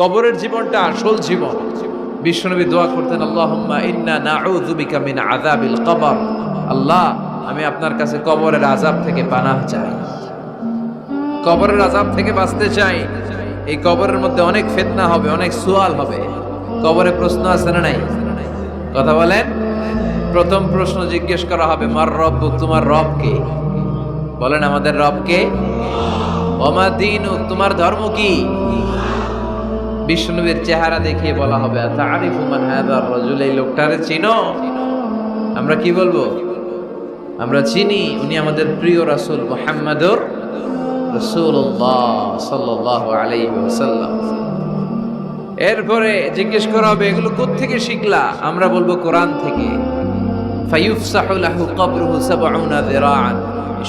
কবরের জীবনটা আসল জীবন। বিশ্বনবী দোয়া করতেন, আল্লাহুম্মা ইন্না নাউযু বিকা মিন আযাবিল কবর। আল্লাহ, আমি আপনার কাছে কবরের আযাব থেকে পানাহ চাই, কবরের আযাব থেকে বাঁচতে চাই। এই কবরের মধ্যে অনেক ফিতনা হবে, অনেক সুয়াল হবে। কবরে প্রশ্ন আছে না নাই? কথা বলেন। প্রথম প্রশ্ন জিজ্ঞেস করা হবে, মার রব্বুক, তোমার রব কে? বলেন, আমাদের রব কে? ওমা দীনুক, তোমার ধর্ম কি? বিষ্ণুবীর চেহারা দেখিয়ে বলা হবে, তারিফু মান হাযার রাজুল, এই লোকটারে চিনো? আমরা কি বলবো? আমরা চিনি, উনি আমাদের প্রিয় রাসূল মুহাম্মাদুর রাসূলুল্লাহ সাল্লাল্লাহু আলাইহি ওয়াসাল্লাম। এরপরে জিজ্ঞেস করা হবে, এগুলো কোত্থেকে শিখলা? আমরা বলবো, কোরআন থেকে। ফায়ুফসাহু লাহু কবরুহু ৭০ যিরাআন।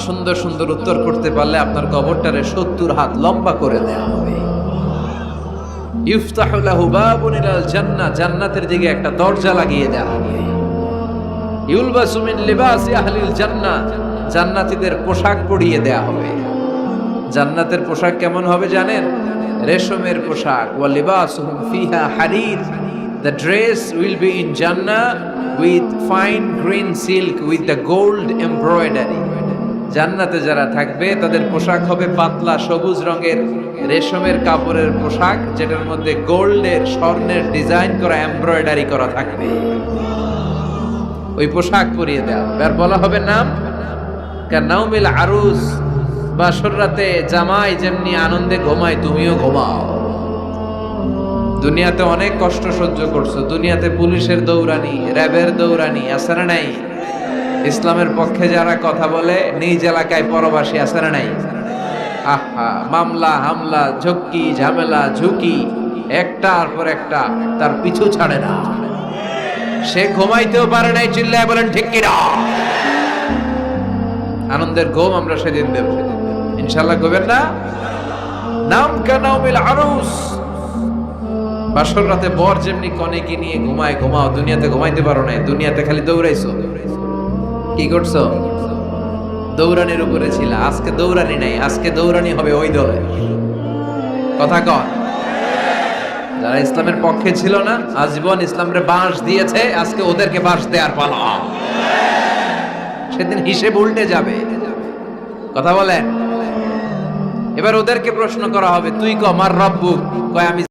সুন্দর সুন্দর উত্তর করতে পারলে আপনার কবরটারে ৭০ হাত লম্বা করে দেয়া হবে। ইফতাহু লাহু বাবুন ইলাল জান্নাহ, জান্নাতের দিকে একটা দরজা লাগিয়ে দেয়া হবে। ইউলবাসু মিন লিবাসি আহলিল জান্নাহ, জান্নাতীদের পোশাক পরিয়ে দেয়া হবে। জান্নাতের পোশাক কেমন হবে জানেন? রেশমের পোশাক। ওয়া লিবাসুহুম ফিহা হারির, the dress will be in Jannah with fine green silk with the gold embroidery. জান্নাতে যারা থাকবে তাদের পোশাক হবে পাতলা সবুজ রঙের রেশমের কাপড়ের পোশাক, যেটার মধ্যে গোল্ডের, স্বর্ণের ডিজাইন করা, এমব্রয়ডারি করা থাকবে। ওই পোশাক পরিয়ে দেওয়া হবে। আর বলা হবে নাম কানাউমিল আরুস, বাসর রাতে জামাই যেমনি আনন্দে ঘুমায় তুমিও ঘুমাও। দুনিয়াতে অনেক কষ্ট সহ্য করছো, দুনিয়াতে পুলিশের দৌড়ানি, র্যাবের দৌড়ানি, আছে না নাই? ইসলামের পক্ষে যারা কথা বলে নিজ এলাকায় পরবাসী, আছে না নাই? আহা, মামলা হামলা, ঝক্কি ঝামেলা ঝুঁকি একটার পর একটা, তার পিছু ছাড়ে না। সে ঘুমাইতেও পারে নাই, চিল্লায় বলেন ঠিক কিনা? আনন্দের ঘুম আমরা সেদিন দেব ইনশাআল্লাহ। ঘুমেন না? নাম কানাউমিল আরুস, বাসর রাতে বর যেমনি কনেকে নিয়ে ঘুমায় ঘুমাও। দুনিয়াতে ঘুমাইতে পারো নাই, দুনিয়াতে খালি দৌড়াইছো। কি করছো? দৌড়ানির উপরে ছিল। আজকে দৌড়ানি নাই, আজকে দৌড়ানি হবে ওই দলে। কথা কন। যারা ইসলামের পক্ষে ছিল না, আজীবন ইসলামরে বাঁশ দিয়েছে, আজকে ওদেরকে বাঁশ দেওয়ার পালা। সেদিন হিসেব উল্টে যাবে। কথা বলেন। এবার ওদেরকে প্রশ্ন করা হবে, তুই ক মার রব্বুক, কয় আমি